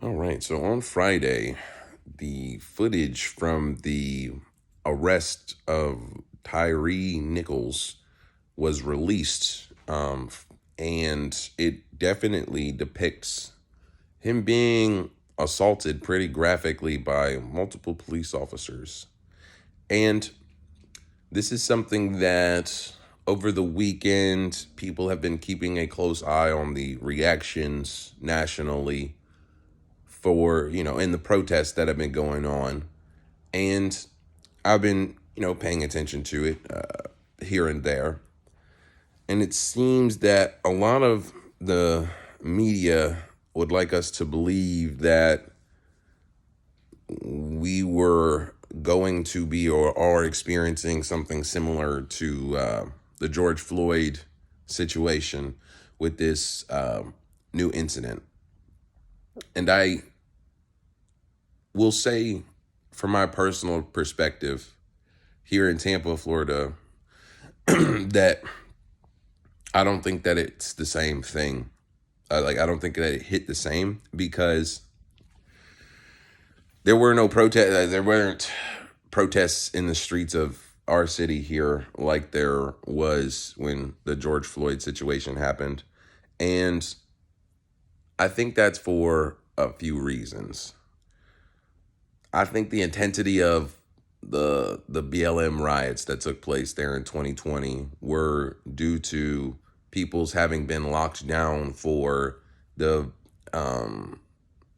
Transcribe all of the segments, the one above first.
All right, so on Friday, the footage from the arrest of Tyre Nichols was released, and it definitely depicts him being assaulted pretty graphically by multiple police officers. And this is something that over the weekend, people have been keeping a close eye on the reactions nationally for, in the protests that have been going on. And I've been, paying attention to it here and there. And it seems that a lot of the media would like us to believe that we were going to be or are experiencing something similar to the George Floyd situation with this new incident. And I will say, from my personal perspective, here in Tampa, Florida, that I don't think that it's the same thing. I don't think that it hit the same because there weren't protests in the streets of our city here like there was when the George Floyd situation happened. And I think that's for a few reasons. I think the intensity of the BLM riots that took place there in 2020 were due to people's having been locked down for the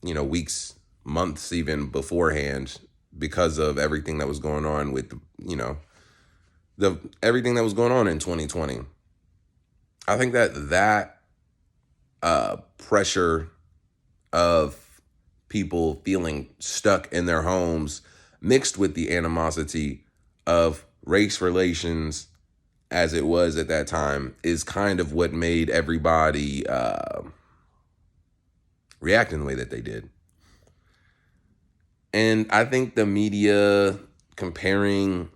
weeks, months even beforehand because of everything that was going on with the everything that was going on in 2020. I think that pressure of people feeling stuck in their homes mixed with the animosity of race relations as it was at that time is kind of what made everybody react in the way that they did. And I think the media comparing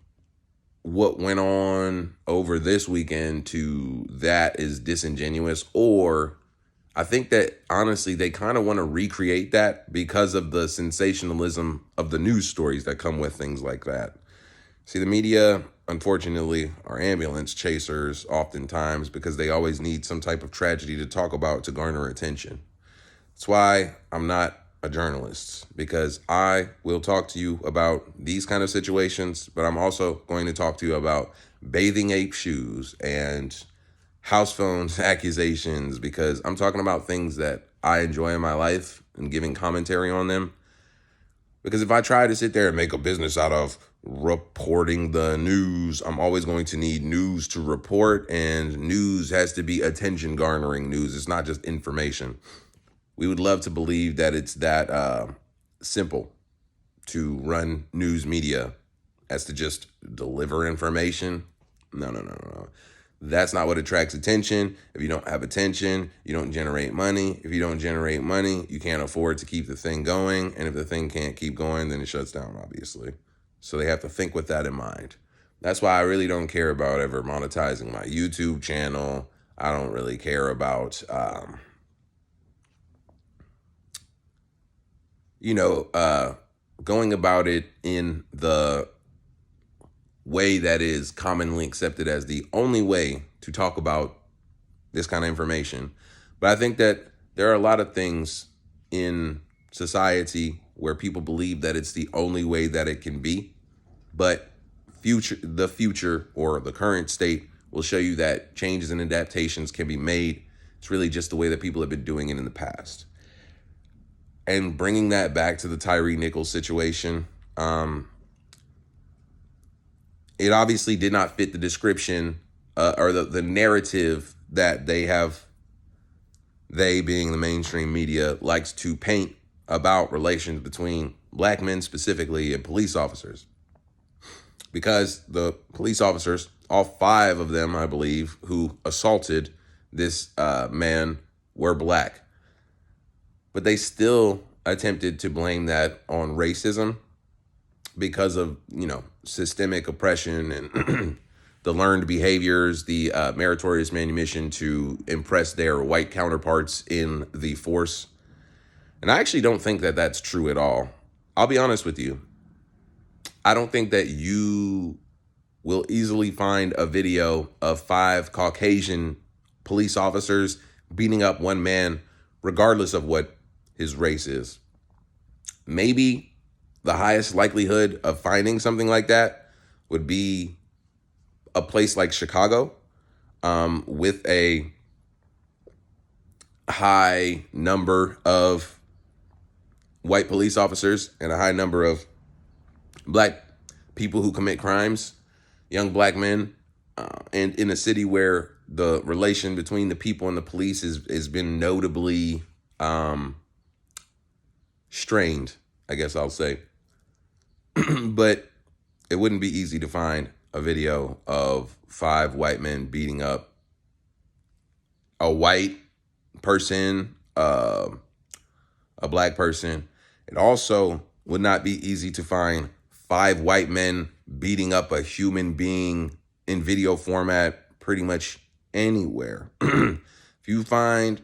what went on over this weekend to that is disingenuous, or I think that honestly they kind of want to recreate that because of the sensationalism of the news stories that come with things like that. See, the media, unfortunately, are ambulance chasers oftentimes because they always need some type of tragedy to talk about to garner attention. That's why I'm not a journalist, because I will talk to you about these kind of situations, but I'm also going to talk to you about bathing ape shoes and house phones accusations, because I'm talking about things that I enjoy in my life and giving commentary on them. Because if I try to sit there and make a business out of reporting the news, I'm always going to need news to report, and news has to be attention garnering news. It's not just information. We would love to believe that it's that simple to run news media as to just deliver information. No. That's not what attracts attention. If you don't have attention, you don't generate money. If you don't generate money, you can't afford to keep the thing going. And if the thing can't keep going, then it shuts down, obviously. So they have to think with that in mind. That's why I really don't care about ever monetizing my YouTube channel. I don't really care about going about it in the way that is commonly accepted as the only way to talk about this kind of information. But I think that there are a lot of things in society where people believe that it's the only way that it can be. But the future or the current state will show you that changes and adaptations can be made. It's really just the way that people have been doing it in the past. And bringing that back to the Tyre Nichols situation, it obviously did not fit the description or the narrative that they being the mainstream media, likes to paint about relations between black men specifically and police officers. Because the police officers, all 5 of them, I believe, who assaulted this man were black. But they still attempted to blame that on racism because of, systemic oppression and the learned behaviors, the meritorious manumission to impress their white counterparts in the force. And I actually don't think that that's true at all. I'll be honest with you. I don't think that you will easily find a video of 5 Caucasian police officers beating up one man, regardless of what his race is. Maybe the highest likelihood of finding something like that would be a place like Chicago, with a high number of white police officers and a high number of black people who commit crimes, young black men, and in a city where the relation between the people and the police has been notably strained, I guess I'll say. But it wouldn't be easy to find a video of 5 white men beating up a white person, a black person. It also would not be easy to find 5 white men beating up a human being in video format pretty much anywhere. If you find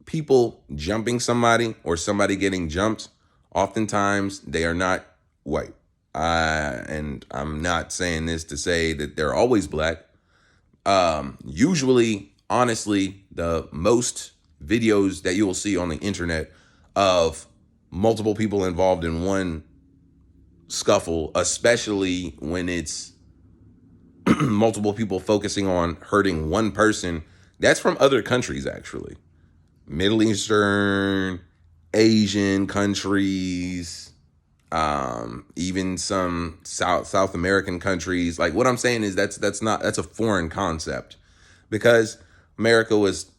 people jumping somebody or somebody getting jumped, oftentimes they are not white. And I'm not saying this to say that they're always black. Usually, honestly, the most videos that you will see on the internet of multiple people involved in one scuffle, especially when it's multiple people focusing on hurting one person, that's from other countries, actually. Middle Eastern, Asian countries, even some South American countries. Like, what I'm saying is that's a foreign concept, because America was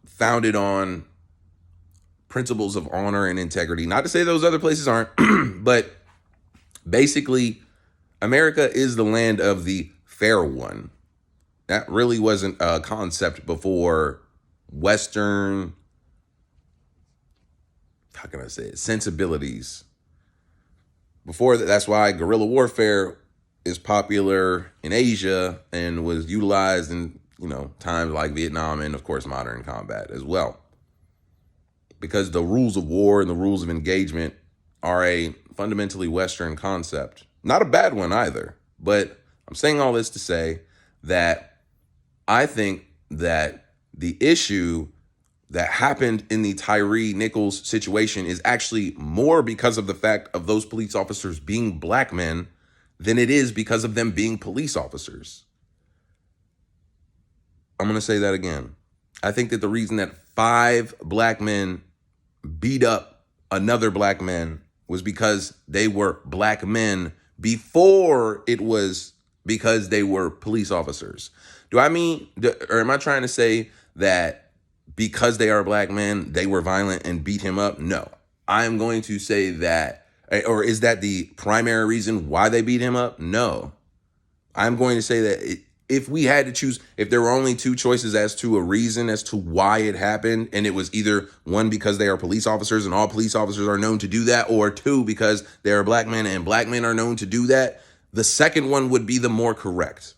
founded on principles of honor and integrity. Not to say those other places aren't, but basically, America is the land of the fair one. That really wasn't a concept before Western, how can I say it, sensibilities. Before that, that's why guerrilla warfare is popular in Asia and was utilized in, times like Vietnam and, of course, modern combat as well. Because the rules of war and the rules of engagement are a fundamentally Western concept. Not a bad one either, but I'm saying all this to say that I think that the issue that happened in the Tyre Nichols situation is actually more because of the fact of those police officers being black men than it is because of them being police officers. I'm going to say that again. I think that the reason that 5 black men beat up another black man was because they were black men before it was because they were police officers. Or am I trying to say that because they are black men, they were violent and beat him up? No. I'm going to say that, or is that the primary reason why they beat him up? No. I'm going to say that if we had to choose, if there were only 2 choices as to a reason as to why it happened, and it was either 1, because they are police officers and all police officers are known to do that, or 2, because they are black men and black men are known to do that, the second one would be the more correct.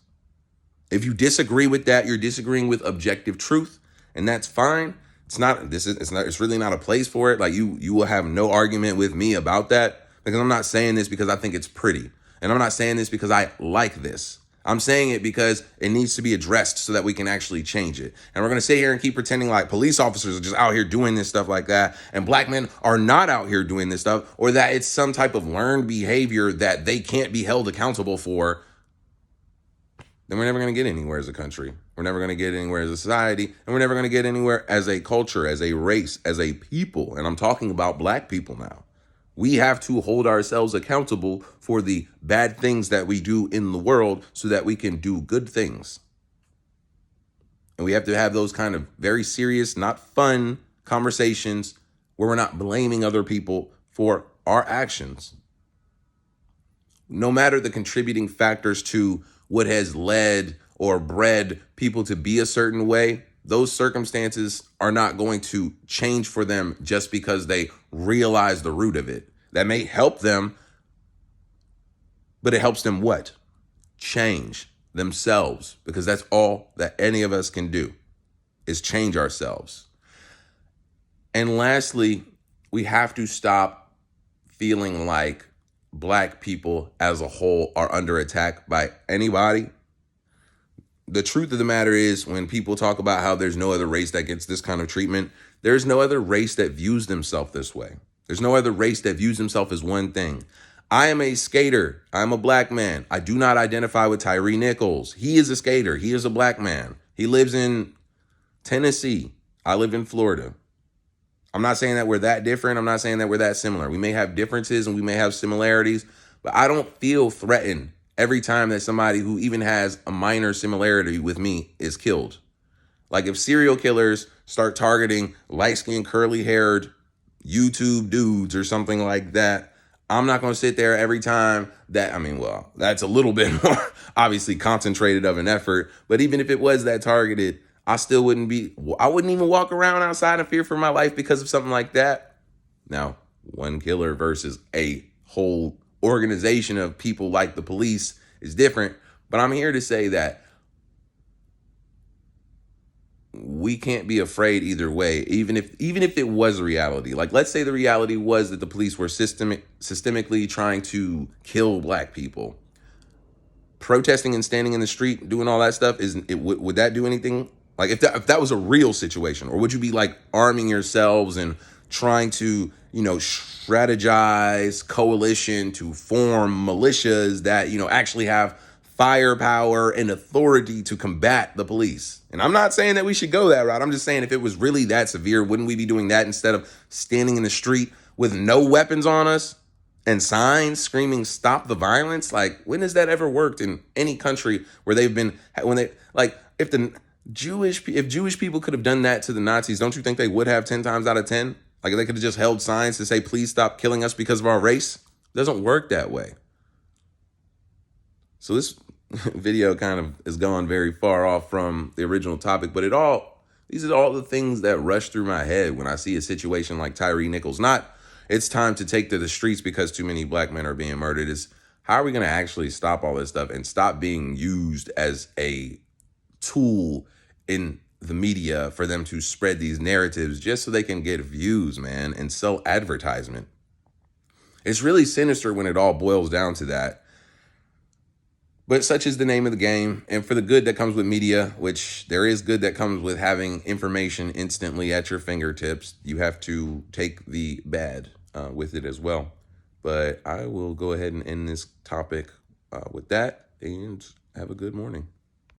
If you disagree with that, you're disagreeing with objective truth, and that's fine. It's really not a place for it. Like, you will have no argument with me about that, because I'm not saying this because I think it's pretty. And I'm not saying this because I like this. I'm saying it because it needs to be addressed so that we can actually change it. And we're going to sit here and keep pretending like police officers are just out here doing this stuff like that, and black men are not out here doing this stuff, or that it's some type of learned behavior that they can't be held accountable for. Then we're never going to get anywhere as a country. We're never going to get anywhere as a society, and we're never going to get anywhere as a culture, as a race, as a people. And I'm talking about black people now. We have to hold ourselves accountable for the bad things that we do in the world so that we can do good things. And we have to have those kind of very serious, not fun conversations where we're not blaming other people for our actions. No matter the contributing factors to what has led or bred people to be a certain way, those circumstances are not going to change for them just because they realize the root of it. That may help them, but it helps them what? Change themselves, because that's all that any of us can do, is change ourselves. And lastly, we have to stop feeling like black people as a whole are under attack by anybody. The truth of the matter is, when people talk about how there's no other race that gets this kind of treatment, there's no other race that views themselves this way. There's no other race that views himself as one thing. I am a skater. I'm a black man. I do not identify with Tyre Nichols. He is a skater. He is a black man. He lives in Tennessee. I live in Florida. I'm not saying that we're that different. I'm not saying that we're that similar. We may have differences and we may have similarities, but I don't feel threatened every time that somebody who even has a minor similarity with me is killed. Like, if serial killers start targeting light-skinned, curly-haired YouTube dudes or something like that, I'm not going to sit there every time that, well, that's a little bit more obviously concentrated of an effort. But even if it was that targeted, I wouldn't even walk around outside in fear for my life because of something like that. Now, one killer versus a whole organization of people like the police is different. But I'm here to say that we can't be afraid either way, even if it was a reality. Like, let's say the reality was that the police were systemically trying to kill black people. Protesting and standing in the street, doing all that stuff, would that do anything? Like, if that was a real situation, or would you be like arming yourselves and trying to, strategize coalition to form militias that, actually have firepower and authority to combat the police? And I'm not saying that we should go that route. I'm just saying, if it was really that severe, wouldn't we be doing that instead of standing in the street with no weapons on us and signs screaming "Stop the violence"? Like, when has that ever worked in any country where if Jewish people could have done that to the Nazis, don't you think they would have 10 times out of 10? Like, they could have just held signs to say, "Please stop killing us because of our race." It doesn't work that way. So this video kind of is gone very far off from the original topic, but these are all the things that rush through my head when I see a situation like Tyre Nichols. Not, it's time to take to the streets because too many black men are being murdered. Is, how are we going to actually stop all this stuff and stop being used as a tool in the media for them to spread these narratives just so they can get views, man, and sell advertisement? It's really sinister when it all boils down to that. But such is the name of the game. And for the good that comes with media, which there is good that comes with having information instantly at your fingertips, you have to take the bad with it as well. But I will go ahead and end this topic with that, and have a good morning.